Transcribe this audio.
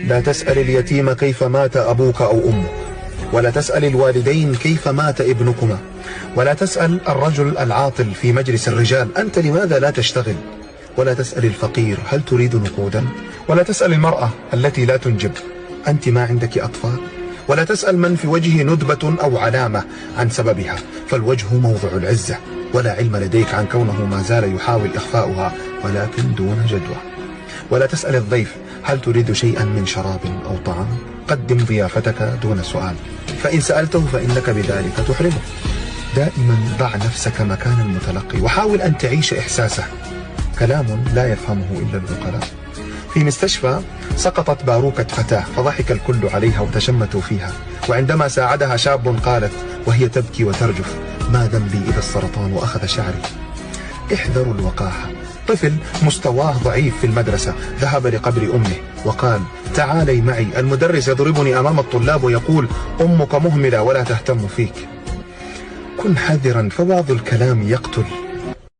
لا تسأل اليتيم كيف مات أبوك أو أمك، ولا تسأل الوالدين كيف مات ابنكما، ولا تسأل الرجل العاطل في مجلس الرجال أنت لماذا لا تشتغل، ولا تسأل الفقير هل تريد نقودا، ولا تسأل المرأة التي لا تنجب أنت ما عندك أطفال، ولا تسأل من في وجهه ندبة أو علامة عن سببها، فالوجه موضع العزة، ولا علم لديك عن كونه ما زال يحاول إخفاؤها ولكن دون جدوى. ولا تسأل الضيف هل تريد شيئا من شراب أو طعام، قدم ضيافتك دون سؤال، فإن سألته فإنك بذلك تحرمه. دائما ضع نفسك مكان المتلقي وحاول أن تعيش إحساسه، كلام لا يفهمه إلا العقلاء. في مستشفى سقطت باروكة فتاة فضحك الكل عليها وتشمتوا فيها، وعندما ساعدها شاب قالت وهي تبكي وترجف ما ذنبي إذا السرطان أخذ شعري. احذروا الوقاحة. طفل مستواه ضعيف في المدرسة ذهب لقبر أمه وقال تعالي معي، المدرس يضربني أمام الطلاب ويقول أمك مهملة ولا تهتم فيك. كن حذرا فبعض الكلام يقتل.